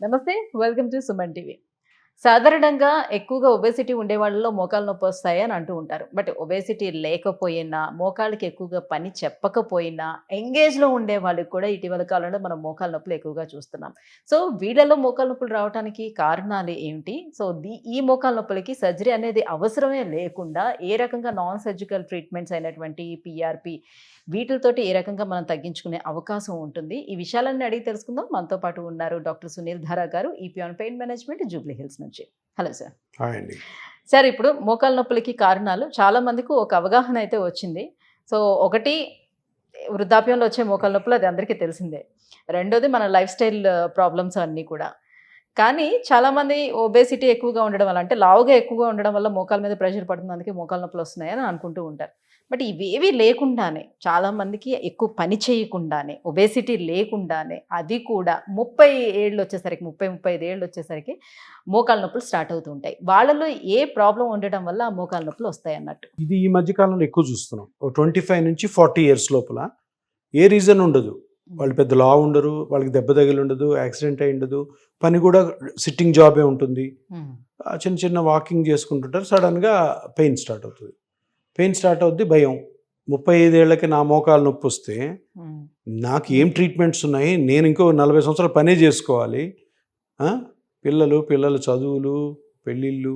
నమస్తే, welcome to Suman TV. సాధారణంగా ఎక్కువగా ఒబేసిటీ ఉండే వాళ్ళలో మోకాలు నొప్పి వస్తాయి అని అంటూ ఉంటారు. బట్ ఒబేసిటీ లేకపోయినా, మోకాళ్ళకి ఎక్కువగా పని చెప్పకపోయినా, ఎంగేజ్‌లో ఉండే వాళ్ళకి కూడా ఇటీవల కాలంలో మనం మోకాలు నొప్పులు ఎక్కువగా చూస్తున్నాం. సో, వీళ్ళలో మోకాలు నొప్పులు రావడానికి కారణాలు ఏమిటి? సో, ఈ మోకాలు నొప్పులకి సర్జరీ అనేది అవసరమే లేకుండా ఏ రకంగా నాన్ సర్జికల్ ట్రీట్మెంట్స్ అయినటువంటి పీఆర్పీ వీటిలతోటి ఏ రకంగా మనం తగ్గించుకునే అవకాశం ఉంటుంది? ఈ విషయాలన్నీ అడిగి తెలుసుకుందాం. మనతో పాటు ఉన్నారు డాక్టర్ సునీల్ ధారా గారు, EP on pain management, Jubilee Hills నుంచి. Hello sir. హాయ్ అండి. సార్, ఇప్పుడు మోకాలు నొప్పులకి కారణాలు చాలా మందికి ఒక అవగాహన అయితే వచ్చింది. సో, ఒకటి వృద్ధాప్యంలో వచ్చే మోకాలు నొప్పులు, అది అందరికీ తెలిసిందే. రెండోది మన లైఫ్ స్టైల్ ప్రాబ్లమ్స్ అన్నీ కూడా. కానీ చాలామంది ఒబేసిటీ ఎక్కువగా ఉండడం వల్ల, అంటే లావుగా ఎక్కువగా ఉండడం వల్ల మోకాల మీద ప్రెషర్ పడుతుంది, అందుకే మోకాలు నొప్పులు వస్తున్నాయని అనుకుంటూ ఉంటారు. బట్ ఇవేవి లేకుండానే, చాలామందికి ఎక్కువ పని చేయకుండానే, ఒబేసిటీ లేకుండానే, అది కూడా 30 ఏళ్ళు వచ్చేసరికి, 35 ఏళ్ళు వచ్చేసరికి మోకాలు నొప్పులు స్టార్ట్ అవుతూ ఉంటాయి. వాళ్ళలో ఏ ప్రాబ్లం ఉండడం వల్ల ఆ మోకాలు నొప్పులు వస్తాయి అన్నట్టు? ఇది ఈ మధ్య కాలంలో ఎక్కువ చూస్తున్నాం. 25 నుంచి 40 ఇయర్స్ లోపల ఏ రీజన్ ఉండదు. వాళ్ళు పెద్ద లావు ఉండరు, వాళ్ళకి దెబ్బ తగిలి ఉండదు, యాక్సిడెంట్ అయి ఉండదు, పని కూడా సిట్టింగ్ జాబే ఉంటుంది. చిన్న చిన్న వాకింగ్ చేసుకుంటుంటారు, సడన్గా పెయిన్ స్టార్ట్ అవుతుంది. పెయిన్ స్టార్ట్ అవుద్ది, భయం. 35 ఏళ్ళకి నా మోకాలు నొప్పి వస్తే నాకు ఏం ట్రీట్మెంట్స్ ఉన్నాయి, నేను ఇంకో 40 సంవత్సరాలు పనే చేసుకోవాలి, పిల్లలు చదువులు, పెళ్ళిళ్ళు,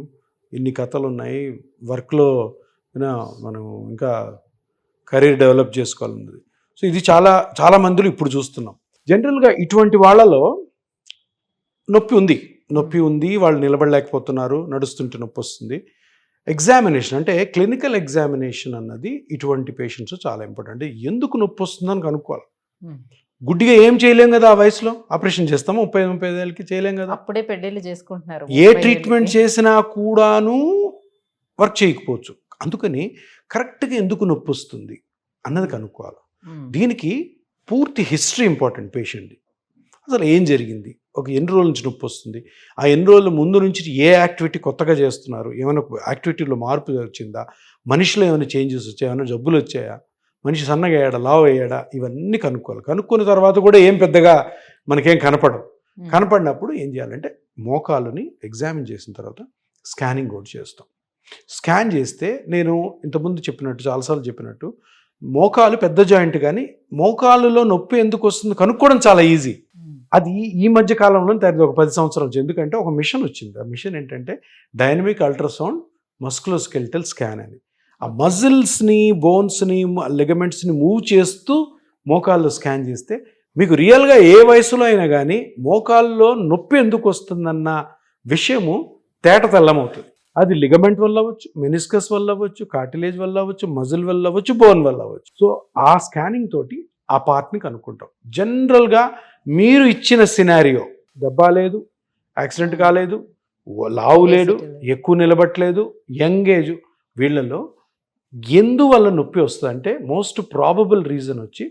ఇన్ని కథలు ఉన్నాయి, వర్క్లో మనం ఇంకా కెరీర్ డెవలప్ చేసుకోవాలన్నది. సో ఇది చాలా మందిలో ఇప్పుడు చూస్తున్నాం. జనరల్గా ఇటువంటి వాళ్ళలో నొప్పి ఉంది, వాళ్ళు నిలబడలేకపోతున్నారు, నడుస్తుంటే నొప్పి వస్తుంది. ఎగ్జామినేషన్ అంటే క్లినికల్ ఎగ్జామినేషన్ అన్నది ఇటువంటి పేషెంట్స్ చాలా ఇంపార్టెంట్. ఎందుకు నొప్పి వస్తుందని కనుక్కోవాలి. గుడ్డిగా ఏం చేయలేం కదా, ఆ వయసులో ఆపరేషన్ చేస్తాము, 35 ఏళ్ళకి చేయలేం కదా, అప్పుడే పెళ్ళిళ్ళు చేసుకుంటున్నారు. ఏ ట్రీట్మెంట్ చేసినా కూడాను వర్క్ చేయకపోవచ్చు. అందుకని కరెక్ట్గా ఎందుకు నొప్పి వస్తుంది అన్నది కనుక్కోవాలి. దీనికి పూర్తి హిస్టరీ ఇంపార్టెంట్. పేషెంట్ది అసలు ఏం జరిగింది, ఒక ఎన్ని రోజుల నుంచి నొప్పి వస్తుంది, ఆ ఎన్ని రోజుల ముందు నుంచి ఏ యాక్టివిటీ కొత్తగా చేస్తున్నారు, ఏమైనా యాక్టివిటీలో మార్పు వచ్చిందా, మనిషిలో ఏమైనా చేంజెస్ వచ్చాయా, ఏమైనా జబ్బులు వచ్చాయా, మనిషి సన్నగా అయ్యాడా, లావు అయ్యాడా, ఇవన్నీ కనుక్కోవాలి. కనుక్కున్న తర్వాత కూడా ఏం పెద్దగా మనకేం కనపడినప్పుడు ఏం చేయాలంటే మోకాలుని ఎగ్జామిన్ చేసిన తర్వాత స్కానింగ్ కూడా చేస్తాం. స్కాన్ చేస్తే నేను ఇంతకుముందు చాలాసార్లు చెప్పినట్టు మోకాలు పెద్ద జాయింట్, కానీ మోకాలులో నొప్పి ఎందుకు వస్తుంది కనుక్కోవడం చాలా ఈజీ. అది ఈ మధ్య కాలంలో తయారు, ఒక 10 సంవత్సరాల నుంచి. ఎందుకంటే ఒక మిషన్ వచ్చింది. ఆ మిషన్ ఏంటంటే డైనమిక్ అల్ట్రాసౌండ్ మస్కులోస్కెలిటల్ స్కాన్ అని. ఆ మజిల్స్ని, బోన్స్ని, లిగమెంట్స్ని మూవ్ చేస్తూ మోకాల్లో స్కాన్ చేస్తే మీకు రియల్గా ఏ వయసులో అయినా కానీ మోకాల్లో నొప్పి ఎందుకు వస్తుందన్న విషయము తేటతెల్లమవుతుంది. అది లిగమెంట్ వల్ల అవ్వచ్చు, మెనిస్కస్ వల్ల అవ్వచ్చు, కార్టిలేజ్ వల్ల అవ్వచ్చు, మజిల్ వల్ల అవ్వచ్చు, బోన్ వల్ల అవ్వచ్చు. సో ఆ స్కానింగ్ తోటి ఆ పార్ట్ని కనుక్కుంటాం. జనరల్గా మీరు ఇచ్చిన సినారియో, దెబ్బ లేదు, యాక్సిడెంట్ కాలేదు, లావు లేడు, ఎక్కువ నిలబట్టలేదు, యంగ్ ఏజ్, వీళ్ళలో ఎందువల్ల నొప్పి వస్తుందంటే మోస్ట్ ప్రాబబుల్ రీజన్ వచ్చి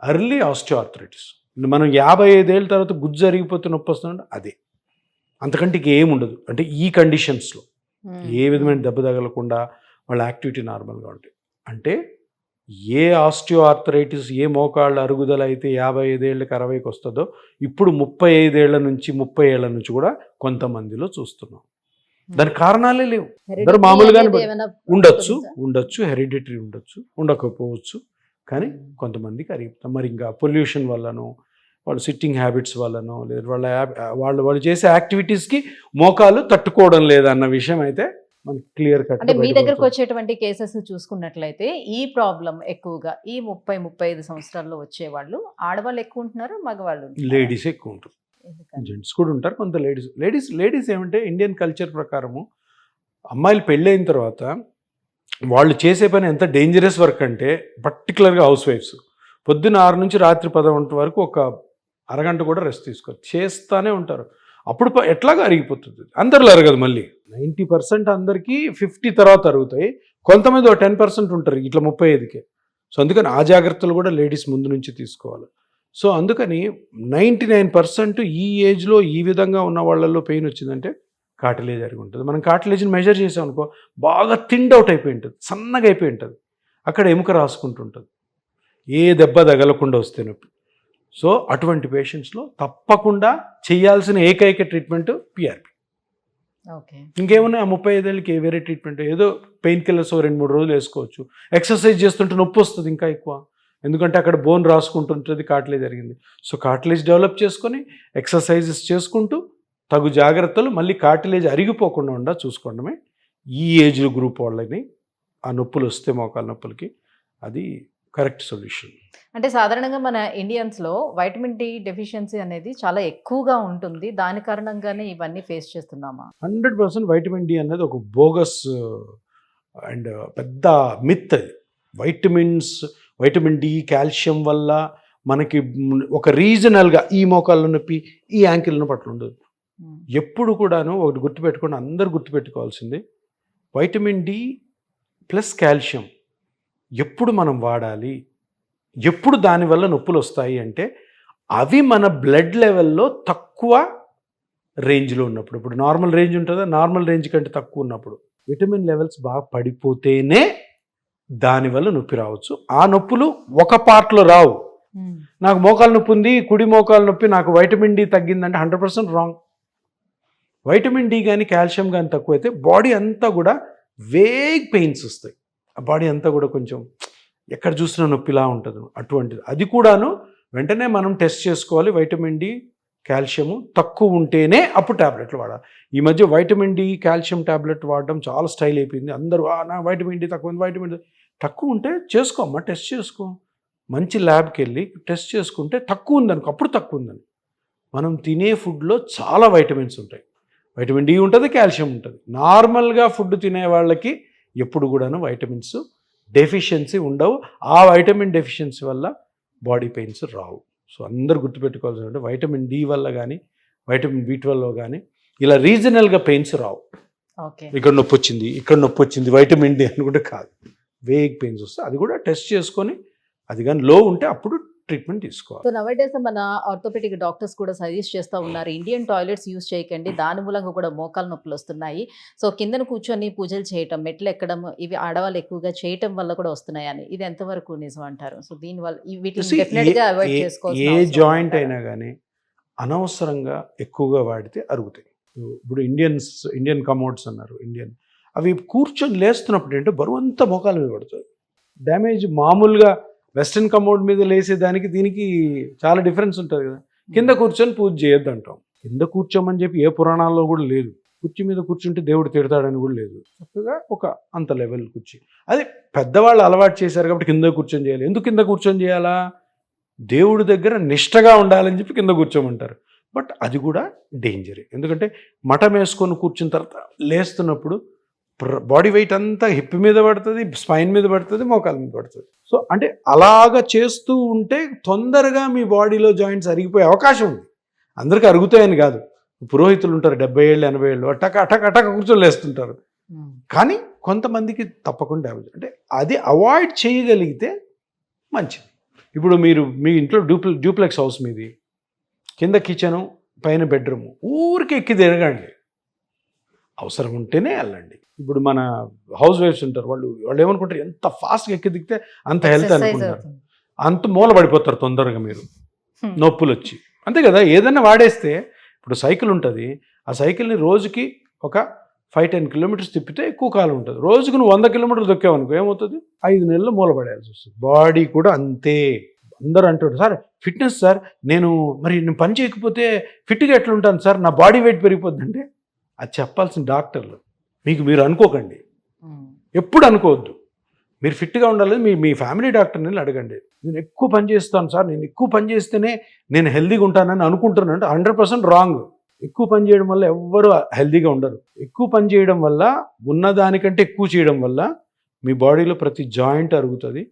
ఎర్లీ ఆస్టియోఆర్థరైటిస్. మనం 55 ఏళ్ళ తర్వాత గుజ్జు అరిగిపోతే నొప్పి వస్తుందంటే అదే, అంతకంటే ఏముండదు. అంటే ఈ కండిషన్స్లో ఏ విధమైన దెబ్బ తగలకుండా వాళ్ళ యాక్టివిటీ నార్మల్గా ఉంటాయి. అంటే ఏ ఆస్టియోఆర్థరైటిస్, ఏ మోకాళ్ళ అరుగుదల అయితే 55 ఏళ్ళకి 60కి వస్తుందో ఇప్పుడు 35 ఏళ్ల నుంచి 30 ఏళ్ల నుంచి కూడా కొంతమందిలో చూస్తున్నాం. దానికి కారణాలే లేవు. అందరూ మామూలుగానే ఉండొచ్చు, హెరిడిటరీ ఉండొచ్చు, ఉండకపోవచ్చు, కానీ కొంతమందికి అరిగిపోతాం. మరి ఇంకా పొల్యూషన్ వల్లనో, వాళ్ళు సిట్టింగ్ హ్యాబిట్స్ వల్లనో, లేదా వాళ్ళు చేసే యాక్టివిటీస్కి మోకాలు తట్టుకోవడం లేదన్న విషయం అయితే మనకి క్లియర్ కట్. అంటే మీ దగ్గరకు వచ్చేటువంటి కేసెస్ చూసుకున్నట్లయితే ఈ ప్రాబ్లం ఎక్కువగా ఈ 30-35 సంవత్సరాల్లో వచ్చేవాళ్ళు, ఆడవాళ్ళు ఎక్కువ ఉంటున్నారు, మగవాళ్ళు, లేడీస్ ఎక్కువ ఉంటారు, జెంట్స్ కూడా ఉంటారు, కొంత లేడీస్ ఏమంటే ఇండియన్ కల్చర్ ప్రకారము అమ్మాయిలు పెళ్ళైన తర్వాత వాళ్ళు చేసే పని ఎంత డేంజరస్ వర్క్ అంటే, పర్టికులర్గా హౌస్ వైఫ్స్ పొద్దున్న 6 నుంచి రాత్రి 10 వరకు ఒక అరగంట కూడా రెస్ట్ చేస్తూనే ఉంటారు. అప్పుడు ఎట్లాగా అరిగిపోతుంది. అందరిలో అరగదు. మళ్ళీ 90% అందరికీ 50 తర్వాత అరుగుతాయి, కొంతమంది 10% ఉంటారు ఇట్లా 35కే. సో అందుకని ఆ జాగ్రత్తలు కూడా లేడీస్ ముందు నుంచి తీసుకోవాలి. సో అందుకని 99% ఈ ఏజ్లో ఈ విధంగా ఉన్న వాళ్ళల్లో పెయిన్ వచ్చిందంటే కార్టిలేజ్ అరిగి ఉంటుంది. మనం కార్టిలేజ్ని మెజర్ చేసాం అనుకో, బాగా థిన్డ్ అవుట్ అయిపోయి ఉంటుంది, సన్నగా అయిపోయి ఉంటుంది, అక్కడ ఎముక రాసుకుంటుంటుంది. ఏ దెబ్బ తగలకుండా వస్తే నొప్పి. సో అటువంటి పేషెంట్స్లో తప్పకుండా చేయాల్సిన ఏకైక ట్రీట్మెంట్ పిఆర్పి. ఓకే. ఇంకేమున్నాయి, ఆ 35 ఏళ్ళకి వేరే ట్రీట్మెంట్, ఏదో పెయిన్ కిల్లర్స్ 2-3 రోజులు వేసుకోవచ్చు. ఎక్సర్సైజ్ చేస్తుంటే నొప్పి వస్తుంది ఇంకా ఎక్కువ, ఎందుకంటే అక్కడ బోన్ రాసుకుంటుంటుంది, కార్టిలేజ్ జరిగింది. సో కార్టిలేజ్ డెవలప్ చేసుకొని ఎక్సర్సైజెస్ చేసుకుంటూ తగు జాగ్రత్తలు, మళ్ళీ కార్టిలేజ్ అరిగిపోకుండా చూసుకోవడమే ఈ ఏజ్ గ్రూప్ వాళ్ళని ఆ నొప్పులు వస్తే మోకాల నొప్పులకి అది కరెక్ట్ సొల్యూషన్. అంటే సాధారణంగా మన ఇండియన్స్లో వైటమిన్ డి డెఫిషియన్సీ అనేది చాలా ఎక్కువగా ఉంటుంది. దాని కారణంగానే ఇవన్నీ ఫేస్ చేస్తున్నామా? 100% వైటమిన్ డి అనేది ఒక బోగస్ అండ్ పెద్ద మిత్. అది వైటమిన్ డి, కాల్షియం వల్ల మనకి ఒక రీజనల్గా ఈ మోకాళ్ళ నొప్పి, ఈ యాంకిల్ నొప్పి అట్లా ఉండదు. ఎప్పుడు కూడాను ఒకటి గుర్తుపెట్టుకోండి, అందరు గుర్తుపెట్టుకోవాల్సింది, వైటమిన్ డి ప్లస్ కాల్షియం ఎప్పుడు మనం వాడాలి, ఎప్పుడు దానివల్ల నొప్పులు వస్తాయి అంటే అవి మన బ్లడ్ లెవెల్లో తక్కువ రేంజ్లో ఉన్నప్పుడు. ఇప్పుడు నార్మల్ రేంజ్ ఉంటుందా, నార్మల్ రేంజ్ కంటే తక్కువ ఉన్నప్పుడు విటమిన్ లెవెల్స్ బాగా పడిపోతేనే దానివల్ల నొప్పి రావచ్చు. ఆ నొప్పులు ఒక పార్ట్లో రావు. నాకు మోకాలు నొప్పి ఉంది, కుడి మోకాలు నొప్పి, నాకు వైటమిన్ డి తగ్గిందంటే 100% రాంగ్. వైటమిన్ డి కానీ కాల్షియం కానీ తక్కువైతే బాడీ అంతా కూడా వేగ్ పెయిన్స్ వస్తాయి. ఆ బాడీ అంతా కూడా కొంచెం ఎక్కడ చూసినా నొప్పిలా ఉంటుంది. అటువంటిది అది కూడాను వెంటనే మనం టెస్ట్ చేసుకోవాలి. వైటమిన్ డి, కాల్షియము తక్కువ ఉంటేనే అప్పుడు ట్యాబ్లెట్లు వాడాలి. ఈ మధ్య వైటమిన్ డి, కాల్షియం ట్యాబ్లెట్ వాడడం చాలా స్టైల్ అయిపోయింది. అందరూ నా వైటమిన్ డి తక్కువ ఉంది, వైటమిన్ డి తక్కువ ఉంటే చేసుకోమ్మా, టెస్ట్ చేసుకో, మంచి ల్యాబ్కి వెళ్ళి టెస్ట్ చేసుకుంటే తక్కువ ఉందనుకో, అప్పుడు తక్కువ ఉందని. మనం తినే ఫుడ్లో చాలా వైటమిన్స్ ఉంటాయి. వైటమిన్ డి ఉంటుంది, కాల్షియం ఉంటుంది. నార్మల్గా ఫుడ్ తినే వాళ్ళకి ఎప్పుడు కూడాను వైటమిన్స్ డెఫిషియన్సీ ఉండవు. ఆ వైటమిన్ డెఫిషియన్సీ వల్ల బాడీ పెయిన్స్ రావు. సో అందరు గుర్తుపెట్టుకోవాల్సి అంటే వైటమిన్ డి వల్ల కానీ వైటమిన్ B12 కానీ ఇలా రీజనల్గా పెయిన్స్ రావు. ఇక్కడ నొప్పి వచ్చింది, ఇక్కడ నొప్పి వచ్చింది, వైటమిన్ డి అనుకుంటే కాదు, వేగ్ పెయిన్స్ వస్తాయి. అది కూడా టెస్ట్ చేసుకొని అది కానీ లో ఉంటే అప్పుడు ట్రీట్మెంట్ తీసుకోవాలి. సో నవడేస్ మన ఆర్థోపెడిక్ డాక్టర్స్ కూడా సజెస్ట్ చేస్తూ ఉన్నారు, ఇండియన్ టాయిలెట్స్ యూజ్ చేయకండి, దాని మూలంగా కూడా మోకాలు నొప్పులు వస్తున్నాయి. సో కిందను కూర్చొని పూజలు చేయటం, మెట్లు ఎక్కడం, ఇవి ఆడవాళ్ళు ఎక్కువగా చేయటం వల్ల కూడా వస్తున్నాయని, ఇది ఎంతవరకు నిజం అంటారు? సో దీనివల్ల వీటిని డెఫినెట్గా అవాయిడ్ చేసుకోవాలి. ఏ జాయింట్ అయినా కానీ అనవసరంగా ఎక్కువగా వాడితే అరుగుతాయి. ఇప్పుడు ఇండియన్ కమోడ్స్ అన్నారు, అవి కూర్చొని లేస్తున్నప్పుడు ఏంటో బరువు అంతా మోకాల మీద పడుతుంది. డ్యామేజ్ మామూలుగా వెస్ట్రన్ కమోడ్ మీద లేసేదానికి దీనికి చాలా డిఫరెన్స్ ఉంటుంది కదా. కింద కూర్చొని పూజ చేయొద్దు అంటాం. కింద కూర్చోమని చెప్పి ఏ పురాణాల్లో కూడా లేదు. కుర్చీ మీద కూర్చుంటే దేవుడు తిడతాడని కూడా లేదు. చక్కగా ఒక అంత లెవెల్ కూర్చి, అది పెద్దవాళ్ళు అలవాటు చేశారు కాబట్టి కింద కూర్చొని చేయాలి. ఎందుకు కింద కూర్చొని చేయాలా? దేవుడి దగ్గర నిష్టగా ఉండాలని చెప్పి కింద కూర్చోమంటారు. బట్ అది కూడా డేంజరే. ఎందుకంటే మఠం వేసుకొని కూర్చున్న తర్వాత లేస్తున్నప్పుడు బాడీ వెయిట్ అంతా హిప్ మీద పడుతుంది, స్పైన్ మీద పడుతుంది, మోకాల మీద పడుతుంది. సో అంటే అలాగ చేస్తూ ఉంటే తొందరగా మీ బాడీలో జాయింట్స్ అరిగిపోయే అవకాశం ఉంది. అందరికీ అరుగుతాయని కాదు. పురోహితులు ఉంటారు 70 ఏళ్ళు 80 ఏళ్ళు, అటక కూర్చొని లేస్తుంటారు. కానీ కొంతమందికి తప్పకుండా డ్యామేజ్. అంటే అది అవాయిడ్ చేయగలిగితే మంచిది. ఇప్పుడు మీ ఇంట్లో డ్యూప్లెక్స్ హౌస్ మీది, కింద కిచెను, పైన బెడ్రూమ్, ఊరికి ఎక్కి తిరగండి. అవసరం ఉంటేనే వెళ్ళండి. ఇప్పుడు మన హౌస్ వైఫ్స్ ఉంటారు, వాళ్ళు ఏమనుకుంటారు, ఎంత ఫాస్ట్గా ఎక్కి దిగితే అంత హెల్త్ అనుకుంటారు. అంత మూల పడిపోతారు తొందరగా మీరు, నొప్పులు వచ్చి. అంతే కదా, ఏదైనా వాడేస్తే. ఇప్పుడు సైకిల్ ఉంటుంది, ఆ సైకిల్ని రోజుకి ఒక 5-10 కిలోమీటర్స్ తిప్పితే ఎక్కువ కాలం ఉంటుంది. రోజుకు నువ్వు 100 కిలోమీటర్లు దొక్కావనుకో ఏమవుతుంది? 5 నెలలు మూల పడేయాల్సి వస్తుంది. బాడీ కూడా అంతే. అందరూ అంటారు, సార్ ఫిట్నెస్ సార్, నేను పని చేయకపోతే ఫిట్గా ఎట్లా ఉంటాను సార్, నా బాడీ వెయిట్ పెరిగిపోద్ది అంటే, అది చెప్పాల్సిన డాక్టర్లు. మీరు అనుకోకండి, ఎప్పుడు అనుకోవద్దు. మీరు ఫిట్గా ఉండాలని మీ ఫ్యామిలీ డాక్టర్ని అడగండి. నేను ఎక్కువ పని చేస్తాను సార్, నేను ఎక్కువ పని చేస్తేనే నేను హెల్తీగా ఉంటానని అనుకుంటున్నాను అంటే 100% రాంగ్. ఎక్కువ పని చేయడం వల్ల ఎవ్వరూ హెల్తీగా ఉండరు. ఎక్కువ పని చేయడం వల్ల, ఉన్నదానికంటే ఎక్కువ చేయడం వల్ల మీ బాడీలో ప్రతి జాయింట్ అరుగుతుంది.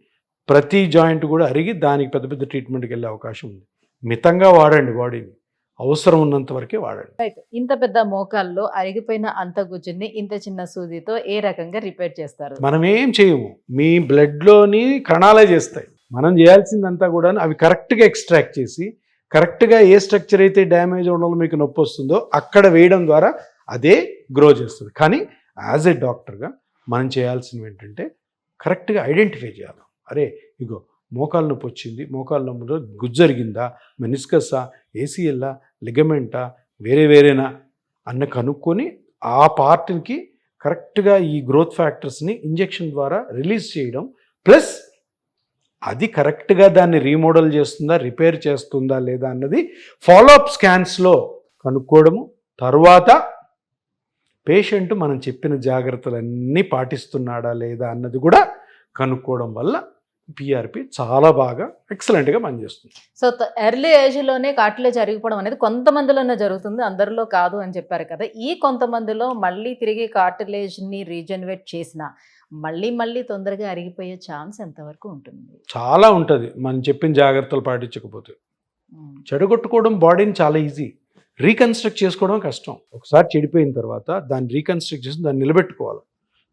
ప్రతి జాయింట్ కూడా అరిగి దానికి పెద్ద పెద్ద ట్రీట్మెంట్కి వెళ్ళే అవకాశం ఉంది. మితంగా వాడండి, బాడీని అవసరం ఉన్నంత వరకే వాడండి. రైట్. ఇంత పెద్ద మోకాల్లో అరిగిపోయిన అంత గుజ్జుని ఇంత చిన్న సూదితో ఏ రకంగా రిపేర్ చేస్తారు? మనం ఏం చేయము, మీ బ్లడ్లోని కణాలే చేస్తాయి. మనం చేయాల్సిందంతా కూడా అవి కరెక్ట్గా ఎక్స్ట్రాక్ట్ చేసి, కరెక్ట్గా ఏ స్ట్రక్చర్ అయితే డ్యామేజ్ అవడంలో మీకు నొప్పి వస్తుందో అక్కడ వేయడం ద్వారా అదే గ్రో చేస్తుంది. కానీ యాజ్ ఏ డాక్టర్గా మనం చేయాల్సినవి ఏంటంటే కరెక్ట్గా ఐడెంటిఫై చేయాలి. అరే ఇగో మోకాలు నొప్పి వచ్చింది, మోకాలు నొప్పిలో గుజ్జరిగిందా, మెనిస్కస్సా, ఏసీఎల్లా, లిగమెంటా, వేరేనా అన్న కనుక్కొని ఆ పార్ట్కి కరెక్ట్గా ఈ గ్రోత్ ఫ్యాక్టర్స్ని ఇంజెక్షన్ ద్వారా రిలీజ్ చేయడం, ప్లస్ అది కరెక్ట్గా దాన్ని రీమోడల్ చేస్తుందా, రిపేర్ చేస్తుందా లేదా అన్నది ఫాలోఅప్ స్కాన్స్లో కనుక్కోవడము. తర్వాత పేషెంట్ మనం చెప్పిన జాగ్రత్తలన్నీ పాటిస్తున్నాడా లేదా అన్నది కూడా కనుక్కోవడం వల్ల పిఆర్పి చాలా బాగా ఎక్సలెంట్గా పనిచేస్తుంది. సో ఎర్లీ ఏజ్లోనే కార్టిలేజ్ అరిగిపోవడం అనేది కొంతమందిలోనే జరుగుతుంది, అందరిలో కాదు అని చెప్పారు కదా. ఈ కొంతమందిలో మళ్ళీ తిరిగి కార్టిలేజ్ని రీజనరేట్ చేసిన మళ్ళీ తొందరగా అరిగిపోయే ఛాన్స్ ఎంతవరకు ఉంటుంది? చాలా ఉంటుంది మనం చెప్పిన జాగ్రత్తలు పాటించకపోతే. చెడగొట్టుకోవడం బాడీని చాలా ఈజీ, రీకన్స్ట్రక్ట్ చేసుకోవడం కష్టం. ఒకసారి చెడిపోయిన తర్వాత దాన్ని రీకన్స్ట్రక్ట్ చేసి దాన్ని నిలబెట్టుకోవాలి.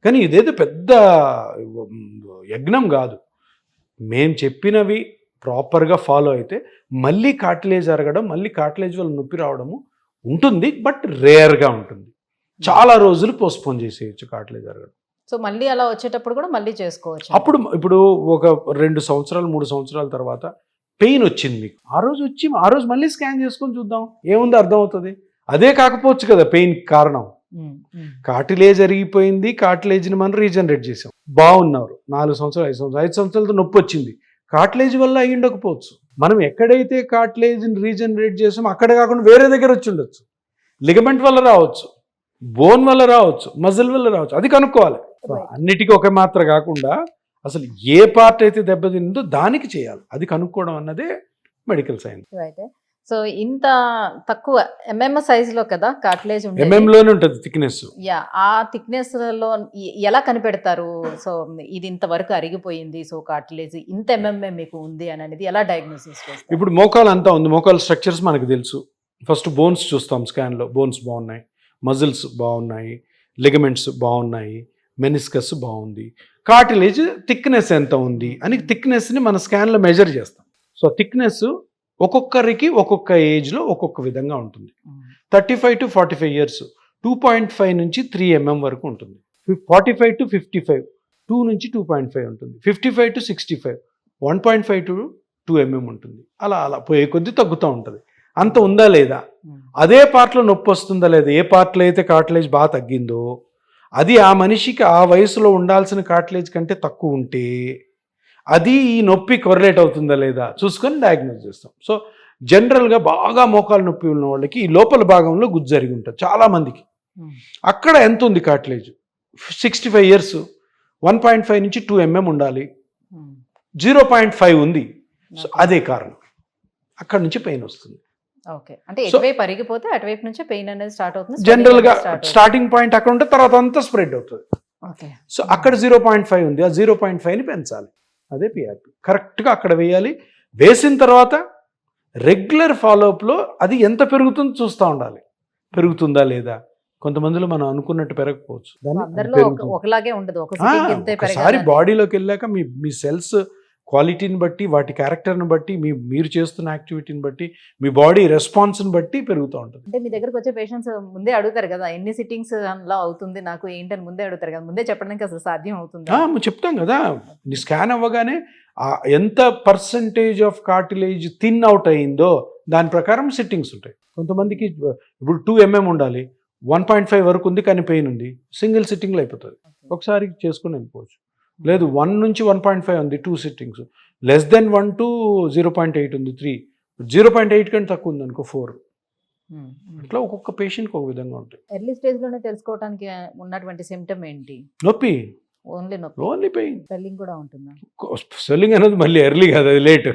కానీ ఇదేదో పెద్ద యజ్ఞం కాదు. మేము చెప్పినవి ప్రాపర్గా ఫాలో అయితే మళ్ళీ కార్టిలేజ్ అరగడం, మళ్ళీ కార్టిలేజ్ వల్ల నొప్పి రావడము ఉంటుంది, బట్ రేర్గా ఉంటుంది. చాలా రోజులు పోస్ట్పోన్ చేసేయచ్చు కార్టిలేజ్ అరగడం. సో మళ్ళీ అలా వచ్చేటప్పుడు కూడా మళ్ళీ చేసుకోవచ్చు. అప్పుడు ఇప్పుడు ఒక 2 సంవత్సరాలు 3 సంవత్సరాల తర్వాత పెయిన్ వచ్చింది మీకు, ఆ రోజు మళ్ళీ స్కాన్ చేసుకొని చూద్దాం ఏముందో అర్థమవుతుంది. అదే కాకపోవచ్చు కదా పెయిన్ కారణం. కార్టిలేజ్ అరిగిపోయింది, కార్టిలేజ్ని మనం రీజనరేట్ చేసాం, బాగున్నారు. 4 సంవత్సరాలు 5 సంవత్సరాలతో నొప్పి వచ్చింది, కార్టిలేజ్ వల్ల అయి ఉండకపోవచ్చు. మనం ఎక్కడైతే కార్టిలేజ్ని రీజనరేట్ చేసామో అక్కడ కాకుండా వేరే దగ్గర వచ్చి ఉండొచ్చు. లిగమెంట్ వల్ల రావచ్చు, బోన్ వల్ల రావచ్చు, మజిల్ వల్ల రావచ్చు, అది కనుక్కోవాలి. అన్నిటికీ ఒక మాత్ర కాకుండా అసలు ఏ పార్ట్ అయితే దెబ్బతిందో దానికి చేయాలి, అది కనుక్కోవడం అన్నదే మెడికల్ సైన్స్. సో ఇంత తక్కువ ఎంఎం సైజులో కదా కార్టిలేజ్ ఉంటుంది, ఎంఎంలోనే ఉంటుంది థిక్నెస్. యా, ఆ థిక్నెస్ లో ఎలా కనిపెడతారు? సో ఇది ఇంతవరకు అరిగిపోయింది, సో కార్టిలేజ్ ఇంత ఎంఎంఏ మీకు ఉంది అని అనేది ఎలా డయాగ్నోసిస్ చేస్తారు? ఇప్పుడు మోకాలు అంతా ఉంది, మోకాలు స్ట్రక్చర్స్ మనకు తెలుసు. ఫస్ట్ బోన్స్ చూస్తాం స్కాన్లో, బోన్స్ బాగున్నాయి, మజిల్స్ బాగున్నాయి, లిగమెంట్స్ బాగున్నాయి, మెనిస్కస్ బాగుంది, కార్టిలేజ్ థిక్నెస్ ఎంత ఉంది అని థిక్నెస్ని మన స్కాన్లో మెజర్ చేస్తాం. సో థిక్నెస్ ఒక్కొక్కరికి ఒక్కొక్క ఏజ్లో ఒక్కొక్క విధంగా ఉంటుంది. 35 to 45 years 2.5 నుంచి 3 mm వరకు ఉంటుంది. 45 to 55 2 నుంచి 2.5 ఉంటుంది. 55 to 65 1.5 to 2 mm ఉంటుంది. అలా పోయే కొద్దీ తగ్గుతూ ఉంటుంది. అంత ఉందా లేదా, అదే పార్ట్లో నొప్పి వస్తుందా లేదా, ఏ పార్ట్లో అయితే కార్టిలేజ్ బాగా తగ్గిందో అది ఆ మనిషికి ఆ వయసులో ఉండాల్సిన కార్టిలేజ్ కంటే తక్కువ ఉంటే అది ఈ నొప్పి కొరలేట్ అవుతుందా లేదా చూసుకొని డయాగ్నోస్ చేస్తాం. సో జనరల్గా బాగా మోకాలు నొప్పి ఉన్న వాళ్ళకి ఈ లోపల భాగంలో గుజ్జు జరిగి ఉంటుంది చాలామందికి. అక్కడ ఎంత ఉంది కార్టిలేజ్? 65 years 1.5 నుంచి 2 mm ఉండాలి, 0.5 ఉంది. సో అదే కారణం, అక్కడ నుంచి పెయిన్ వస్తుంది. ఓకే, అంటే ఎటువైపు అరిగిపోతే అటువైపు నుంచి పెయిన్ అనేది స్టార్ట్ అవుతుంది. జనరల్గా స్టార్టింగ్ పాయింట్ అక్కడ ఉంటే తర్వాత అంతా స్ప్రెడ్ అవుతుంది. సో అక్కడ 0.5 ఉంది, ఆ 0.5ని పెంచాలి, అదే పిఆర్పి. కరెక్ట్గా అక్కడ వేయాలి. వేసిన తర్వాత రెగ్యులర్ ఫాలోఅప్లో అది ఎంత పెరుగుతుందో చూస్తూ ఉండాలి, పెరుగుతుందా లేదా. కొంతమందిలో మనం అనుకున్నట్టు పెరగకపోవచ్చు, ఒకలాగే ఉండదు. ఒకసారి బాడీలోకి వెళ్ళాక మీ సెల్స్ క్వాలిటీని బట్టి, వాటి క్యారెక్టర్ని బట్టి, మీరు చేస్తున్న యాక్టివిటీని బట్టి, మీ బాడీ రెస్పాన్స్ని బట్టి పెరుగుతూ ఉంటుంది. అంటే మీ దగ్గరకు వచ్చే పేషెంట్స్ ముందే అడుగుతారు కదా, ఎన్ని సిట్టింగ్స్ అలా అవుతుంది నాకు ఏంటని ముందే అడుగుతారు కదా, ముందే చెప్పడానికి అసలు సాధ్యం అవుతుంది? చెప్తాం కదా, నీ స్కాన్ అవ్వగానే ఎంత percentage of cartilage thin out అయిందో దాని ప్రకారం సిట్టింగ్స్ ఉంటాయి. కొంతమందికి ఇప్పుడు 2 mm ఉండాలి, 1.5 వరకు ఉంది కానీ పెయిన్ ఉంది, సింగిల్ సిట్టింగ్లో అయిపోతుంది, ఒకసారి చేసుకుని వెళ్ళిపోవచ్చు. లేదు 1 నుంచి 1.5 ఉంది, 2 సిట్టింగ్స్. <1 to 0.8 ఉంది, 3. 0.8 కంటే తక్కువ ఉంది అనుకో, 4. అట్లా ఒక్కొక్క పేషెంట్కి ఒక విధంగా ఉంటాయి. ఎర్లీ స్టేజ్లోనే తెలుసుకోవడానికి ఉన్నటువంటి సిమ్టమ్ ఏంటి? నొప్పి, ఓన్లీ నొప్పి, ఓన్లీ పెయిన్. స్వెల్లింగ్ కూడా ఉంటుందా? స్వెల్లింగ్ అనేది మళ్ళీ ఎర్లీ కాదు, అది లేట్.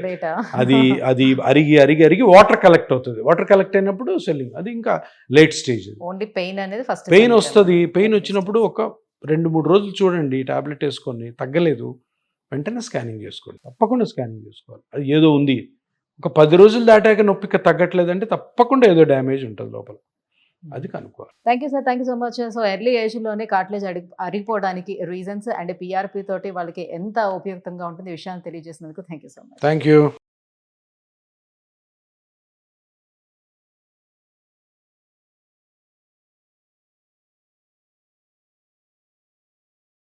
అది అరిగి వాటర్ కలెక్ట్ అవుతుంది. వాటర్ కలెక్ట్ అయినప్పుడు స్వెల్లింగ్, అది ఇంకా లేట్ స్టేజ్. ఓన్లీ పెయిన్ అనేది ఫస్ట్. పెయిన్ వస్తుంది. పెయిన్ వచ్చినప్పుడు ఒక 2-3 రోజులు చూడండి, టాబ్లెట్ వేసుకొని తగ్గలేదు, వెంటనే స్కానింగ్ చేసుకోండి, తప్పకుండా స్కానింగ్ చేసుకోవాలి. అది ఏదో ఉంది. ఒక 10 రోజులు దాటాక నొప్పి తగ్గట్లేదంటే తప్పకుండా ఏదో డ్యామేజ్ ఉంటుంది లోపల, అది కనుక్కోవాలి. Thank you sir, thank you so much. So early ఏజ్లోనే కార్టిలేజ్ అరిగిపోవడానికి రీజన్స్ అండ్ పిఆర్పి తోటి వాళ్ళకి ఎంత ఉపయుక్తంగా ఉంటుంది విషయాన్ని తెలియజేసినందుకు thank you so much. Thank you.